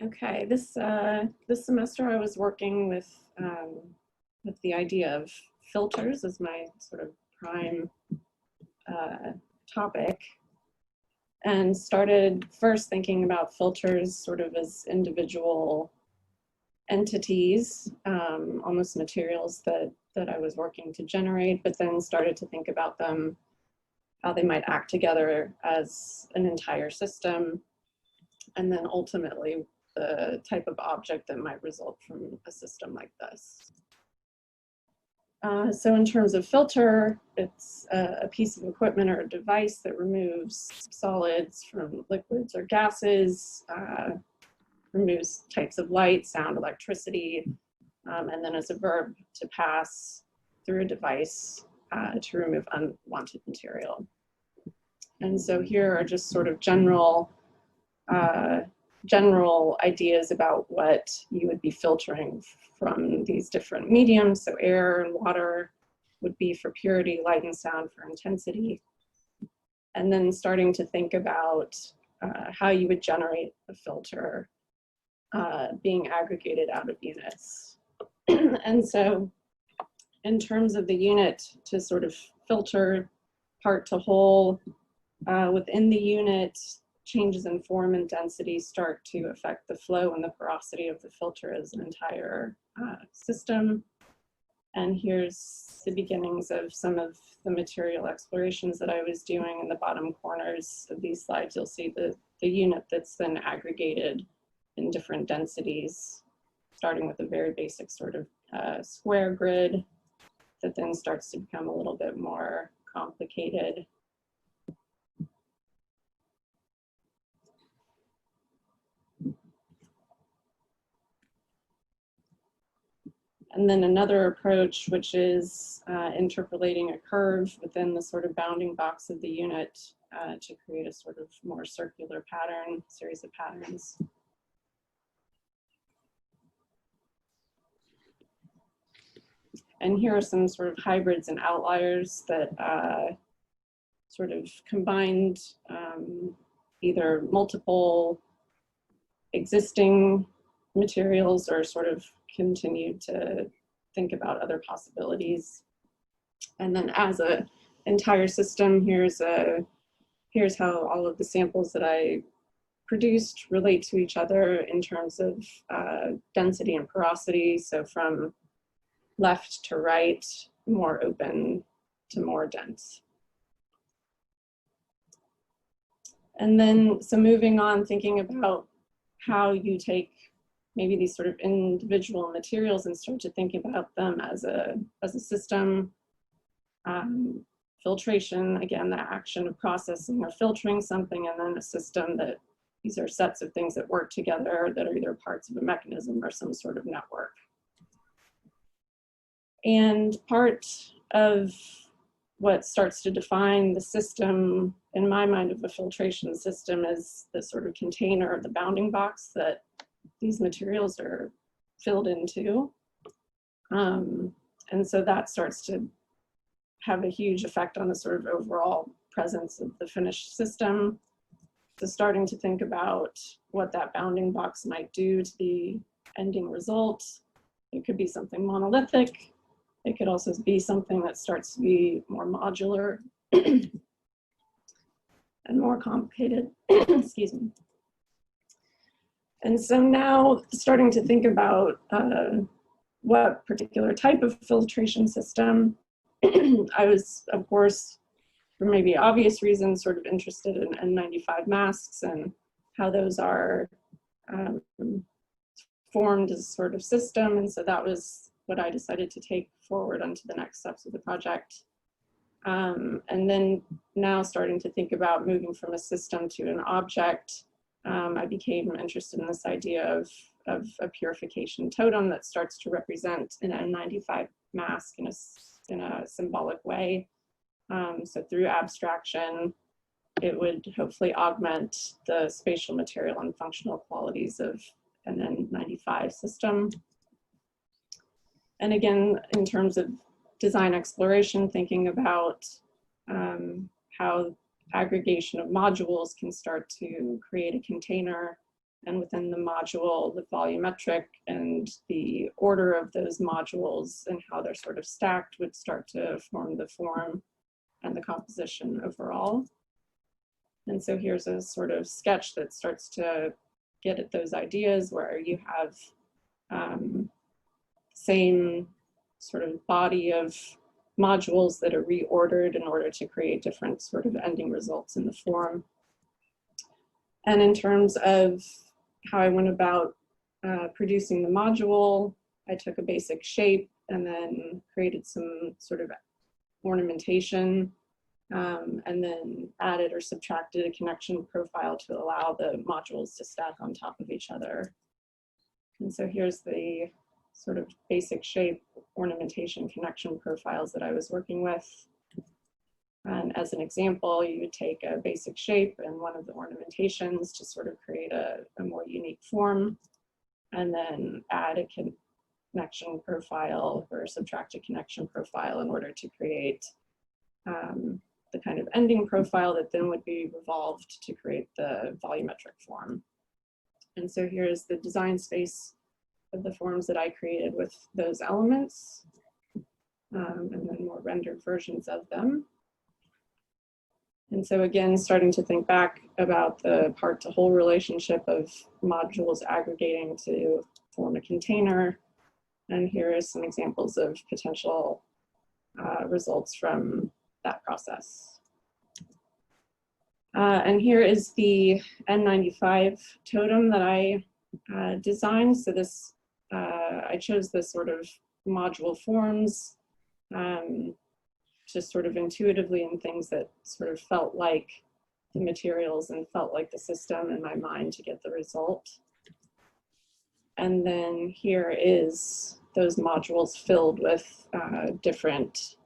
Okay, this semester I was working with the idea of filters as my sort of prime topic, and started first thinking about filters sort of as individual entities, almost materials that I was working to generate, but then started to think about them, how they might act together as an entire system, and then ultimately the type of object that might result from a system like this. So in terms of filter, it's a piece of equipment or a device that removes solids from liquids or gases, removes types of light, sound, electricity, and then as a verb to pass through a device to remove unwanted material. And so here are just sort of general ideas about what you would be filtering from these different mediums. So air and water would be for purity, light and sound for intensity. And then starting to think about how you would generate a filter being aggregated out of units. And so in terms of the unit to sort of filter part to whole, within the unit, changes in form and density start to affect the flow and the porosity of the filter as an entire system. And here's the beginnings of some of the material explorations that I was doing. In the bottom corners of these slides, you'll see the unit that's then aggregated in different densities, starting with a very basic sort of square grid that then starts to become a little bit more complicated. And then another approach, which is interpolating a curve within the sort of bounding box of the unit to create a sort of more circular pattern, series of patterns. And here are some sort of hybrids and outliers that sort of combined either multiple existing materials or sort of continued to think about other possibilities. And then as an entire system, here's how all of the samples that I produced relate to each other in terms of density and porosity. So from left to right, more open to more dense. And then, so moving on, thinking about how you take maybe these sort of individual materials and start to think about them as a system. Filtration, again, the action of processing or filtering something, and then a system that these are sets of things that work together that are either parts of a mechanism or some sort of network. And part of what starts to define the system, in my mind, of a filtration system is the sort of container, the bounding box that these materials are filled into. And so that starts to have a huge effect on the sort of overall presence of the finished system. So starting to think about what that bounding box might do to the ending result. It could be something monolithic. It could also be something that starts to be more modular and more complicated, excuse me. And so now starting to think about what particular type of filtration system. I was, of course, for maybe obvious reasons, sort of interested in N95 masks and how those are formed as a sort of system. And so that was what I decided to take forward onto the next steps of the project. And then now starting to think about moving from a system to an object, I became interested in this idea of a purification totem that starts to represent an N95 mask in a symbolic way. So through abstraction, it would hopefully augment the spatial, material, and functional qualities of an N95 system. And again, in terms of design exploration, thinking about how aggregation of modules can start to create a container And within the module, the volumetric and the order of those modules and how they're sort of stacked would start to form the form and the composition overall. And so here's a sort of sketch that starts to get at those ideas where you have same sort of body of modules that are reordered in order to create different sort of ending results in the form. And in terms of how I went about producing the module, I took a basic shape and then created some sort of ornamentation, and then added or subtracted a connection profile to allow the modules to stack on top of each other. And so here's the sort of basic shape, ornamentation, connection profiles that I was working with. And as an example, you would take a basic shape and one of the ornamentations to sort of create a more unique form, and then add a connection profile or subtract a connection profile in order to create the kind of ending profile that then would be revolved to create the volumetric form. And so here's the design space of the forms that I created with those elements, and then more rendered versions of them. And so again, starting to think back about the part to whole relationship of modules aggregating to form a container. And here are some examples of potential results from that process. And here is the N95 totem that I designed. So this, I chose this sort of module forms, just sort of intuitively in things that sort of felt like the materials and felt like the system in my mind to get the result. And then here is those modules filled with different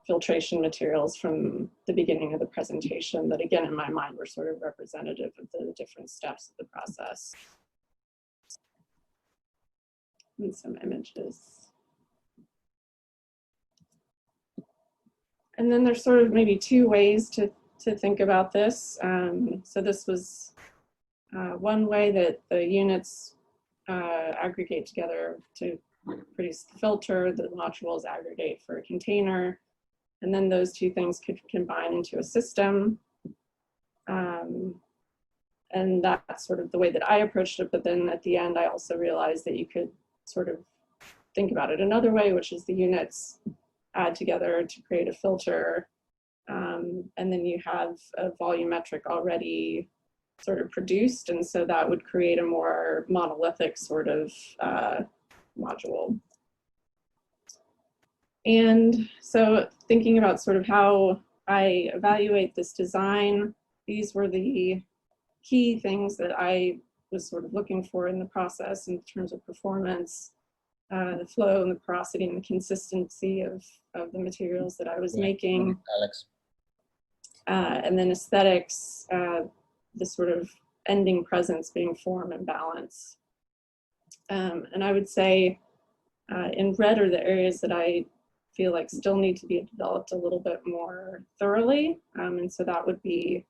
filtration materials from the beginning of the presentation that, again, in my mind were sort of representative of the different steps of the process. And some images. And then there's sort of maybe two ways to think about this. So this was one way that the units aggregate together to produce the filter, the modules aggregate for a container, and then those two things could combine into a system. And that's sort of the way that I approached it, but then at the end I also realized that you could sort of think about it another way, which is the units add together to create a filter, and then you have a volumetric already sort of produced, and so that would create a more monolithic sort of module. And so thinking about sort of how I evaluate this design, these were the key things that I was sort of looking for in the process in terms of performance, the flow and the porosity and the consistency of the materials that I was making. Alex. And then aesthetics, the sort of ending presence being form and balance. And I would say in red are the areas that I feel like still need to be developed a little bit more thoroughly. And so that would be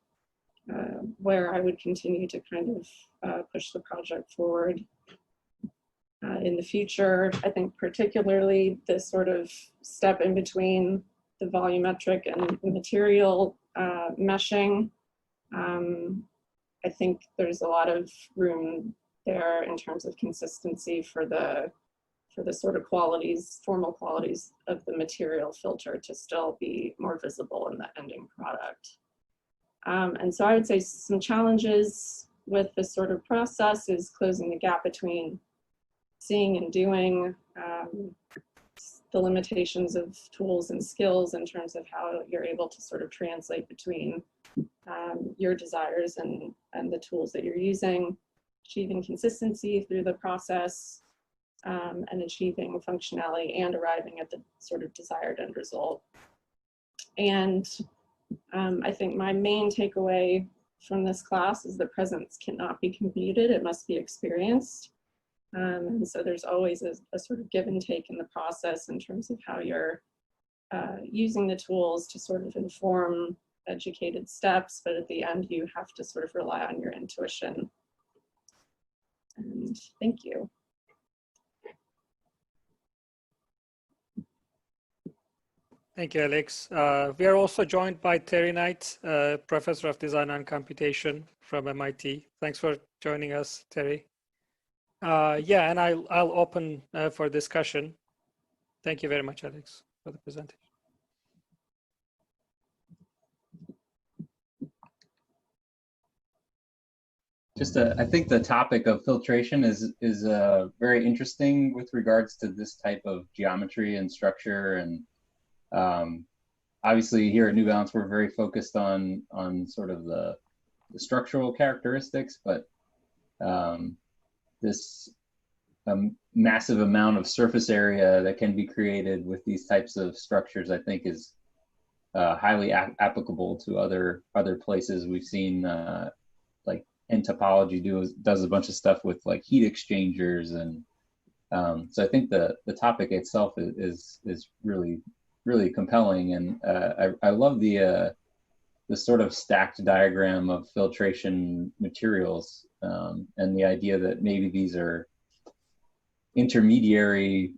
where I would continue to kind of push the project forward in the future. I think particularly this sort of step in between the volumetric and the material meshing. I think there's a lot of room there in terms of consistency for the sort of qualities, formal qualities of the material filter to still be more visible in the ending product. And so I would say some challenges with this sort of process is closing the gap between seeing and doing, the limitations of tools and skills in terms of how you're able to sort of translate between your desires and the tools that you're using, achieving consistency through the process, and achieving functionality and arriving at the sort of desired end result. And I think my main takeaway from this class is that presence cannot be computed, it must be experienced. And so there's always a sort of give and take in the process in terms of how you're using the tools to sort of inform educated steps, but at the end you have to sort of rely on your intuition. And thank you. Thank you, Alex. We are also joined by Terry Knight, Professor of Design and Computation from MIT. Thanks for joining us, Terry. Yeah, and I'll open for discussion. Thank you very much, Alex, for the presentation. I think the topic of filtration is very interesting with regards to this type of geometry and structure. And obviously here at New Balance, we're very focused on sort of the structural characteristics, but this massive amount of surface area that can be created with these types of structures, I think is highly applicable to other places. We've seen like in topology does a bunch of stuff with like heat exchangers, and so I think the topic itself is really compelling, and I love the sort of stacked diagram of filtration materials, and the idea that maybe these are intermediary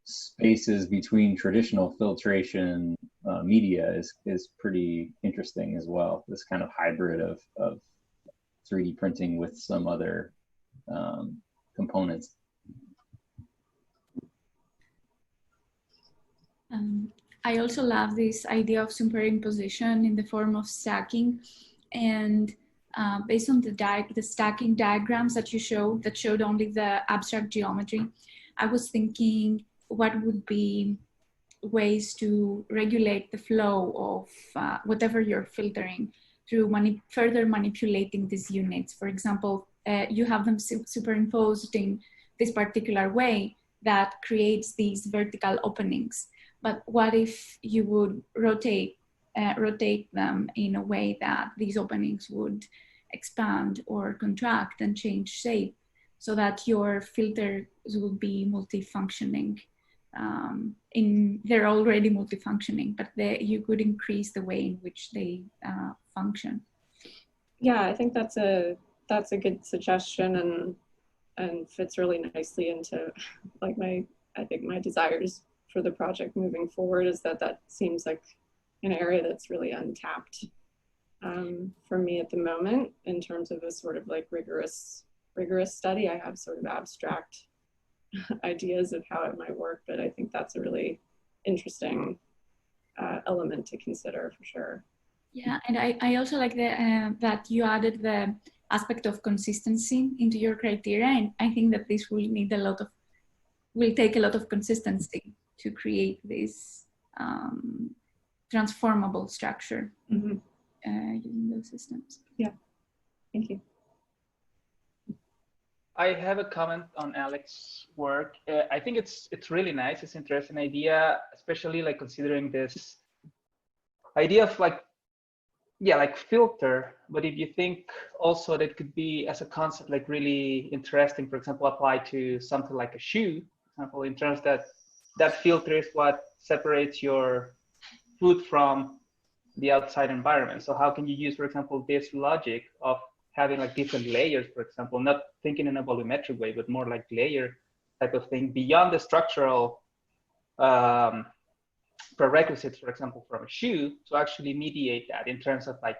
spaces between traditional filtration media is pretty interesting as well. This kind of hybrid of 3D printing with some other components. I also love this idea of superimposition in the form of stacking, and based on the stacking diagrams that you showed that showed only the abstract geometry, I was thinking what would be ways to regulate the flow of whatever you're filtering through further manipulating these units. For example, you have them superimposed in this particular way that creates these vertical openings. But what if you would rotate them in a way that these openings would expand or contract and change shape, so that your filters would be multifunctioning? They're already multifunctioning, but you could increase the way in which they function. Yeah, I think that's a good suggestion, and fits really nicely into like I think my desires for the project moving forward, is that seems like an area that's really untapped for me at the moment in terms of a sort of like rigorous study. I have sort of abstract ideas of how it might work, but I think that's a really interesting element to consider for sure. Yeah, and I also like that you added the aspect of consistency into your criteria, and I think that this will take a lot of consistency to create this transformable structure using those systems. Yeah, thank you. I have a comment on Alex's work. I think it's really nice. It's an interesting idea, especially like considering this idea of like filter. But if you think also that it could be as a concept like really interesting, for example, applied to something like a shoe, for example, in terms that filter is what separates your foot from the outside environment. So how can you use, for example, this logic of having like different layers, for example, not thinking in a volumetric way, but more like layer type of thing beyond the structural prerequisites, for example, from a shoe, to actually mediate that in terms of like,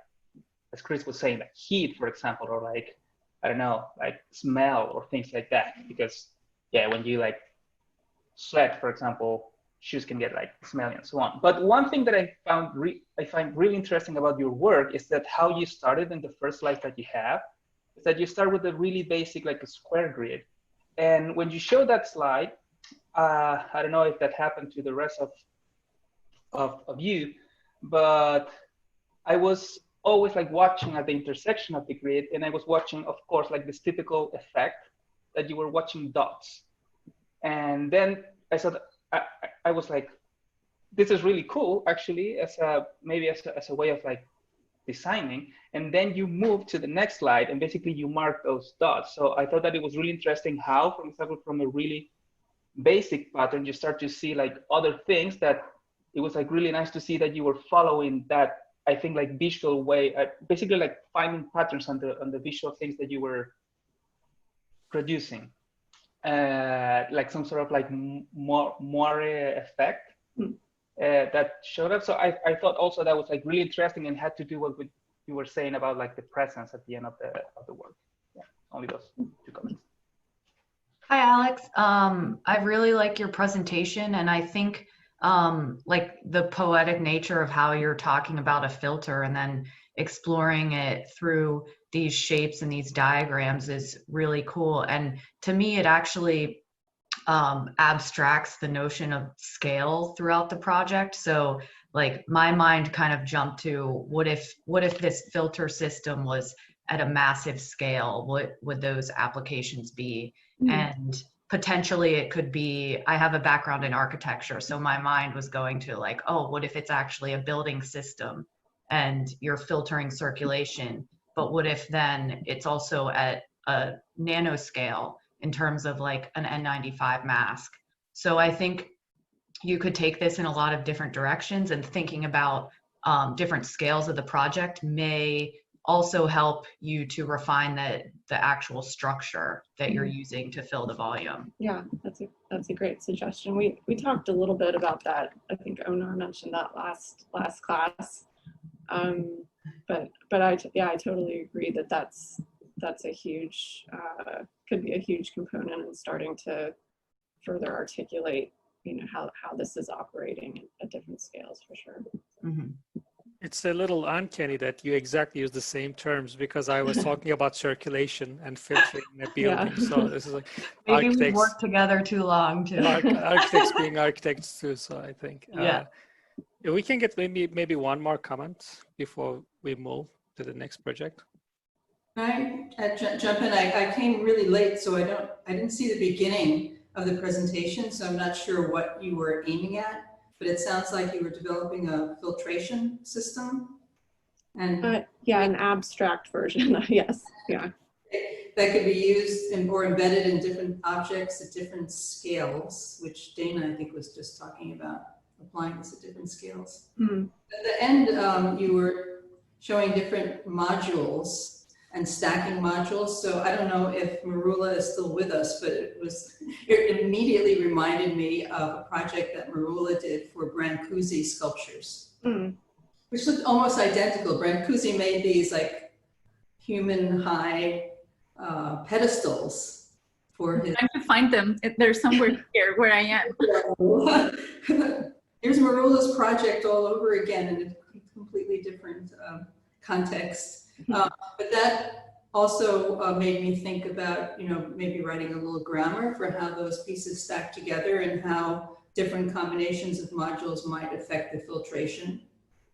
as Chris was saying, like heat, for example, or like, I don't know, like smell or things like that. Because yeah, when you like sweat, for example, shoes can get like smelly and so on. But one thing that I find really interesting about your work is that how you started in the first slide that you have, is that you start with a really basic, like a square grid. And when you show that slide, I don't know if that happened to the rest of you, but I was always like watching at the intersection of the grid, and I was watching, of course, like this typical effect that you were watching dots. And then I thought, I was like, this is really cool, actually, maybe as a way of like designing. And then you move to the next slide, and basically you mark those dots. So I thought that it was really interesting how, for example, from a really basic pattern, you start to see like other things that it was like really nice to see that you were following that, I think, like visual way, basically like finding patterns on the visual things that you were producing like some sort of like more effect that showed up. So I thought also that was like really interesting and had to do what you were saying about like the presence at the end of the work. Yeah, only those two comments. Hi, Alex. I really like your presentation, and I think like the poetic nature of how you're talking about a filter and then exploring it through these shapes and these diagrams is really cool. And to me, it actually abstracts the notion of scale throughout the project. So like my mind kind of jumped to what if this filter system was at a massive scale? What would those applications be? And potentially it could be, I have a background in architecture, so my mind was going to like, oh, what if it's actually a building system and you're filtering circulation? But what if then it's also at a nanoscale in terms of like an N95 mask? So I think you could take this in a lot of different directions, and thinking about different scales of the project may also help you to refine the actual structure that you're using to fill the volume. Yeah, that's a great suggestion. We talked a little bit about that. I think Onar mentioned that last class. But I totally agree that that's a huge could be a huge component in starting to further articulate, you know, how this is operating at different scales, for sure. Mm-hmm. It's a little uncanny that you exactly use the same terms, because I was talking about circulation and filtering a building. Yeah. So this is like maybe we've worked together too long too. Architects being architects too. So I think we can get maybe one more comment before we move to the next project. Can I jump in? I came really late, so I didn't see the beginning of the presentation, so I'm not sure what you were aiming at. But it sounds like you were developing a filtration system, and yeah, an abstract version. Yes, yeah. That could be used or embedded in different objects at different scales, which Dana, I think, was just talking about, applying this at different scales. At the end, you were showing different modules and stacking modules. So I don't know if Maroula is still with us, but it immediately reminded me of a project that Maroula did for Brancusi sculptures, which looked almost identical. Brancusi made these like human high pedestals for his. I'm trying to find them. They're somewhere here where I am. Here's Maroula's project all over again in a completely different context. But that also made me think about, you know, maybe writing a little grammar for how those pieces stack together and how different combinations of modules might affect the filtration.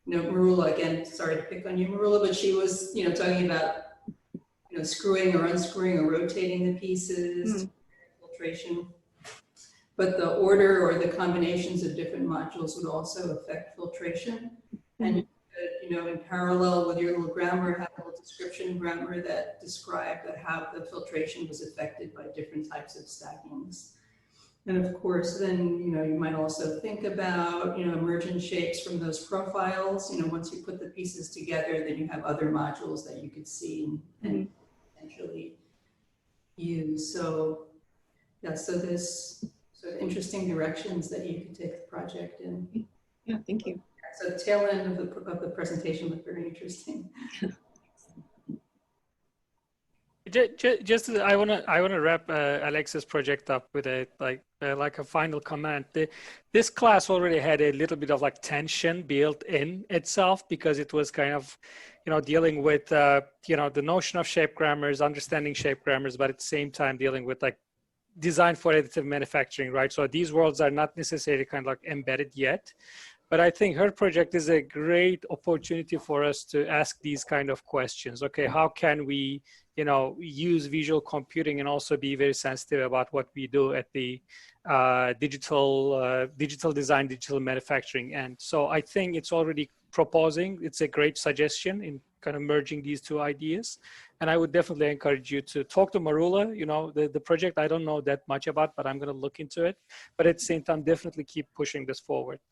You know, Maroula, again, sorry to pick on you, Maroula, but she was, you know, talking about, you know, screwing or unscrewing or rotating the pieces, filtration. But the order or the combinations of different modules would also affect filtration. And you know, in parallel with your little grammar, have a little description grammar that described how the filtration was affected by different types of stackings. And of course, then, you know, you might also think about, you know, emergent shapes from those profiles. You know, once you put the pieces together, then you have other modules that you could see and potentially use. So, yeah, so there's sort of interesting directions that you can take the project in. Yeah, thank you. So the tail end of the presentation looked very interesting. I wanna wrap Alex's project up with a like a final comment. This class already had a little bit of like tension built in itself, because it was kind of, you know, dealing with you know, the notion of shape grammars, understanding shape grammars, but at the same time dealing with like design for additive manufacturing, right? So these worlds are not necessarily kind of like embedded yet. But I think her project is a great opportunity for us to ask these kind of questions. Okay, how can we, you know, use visual computing and also be very sensitive about what we do at the digital design, digital manufacturing end? So I think it's already proposing. It's a great suggestion in kind of merging these two ideas. And I would definitely encourage you to talk to Maroula. You know, the project I don't know that much about, but I'm going to look into it. But at the same time, definitely keep pushing this forward.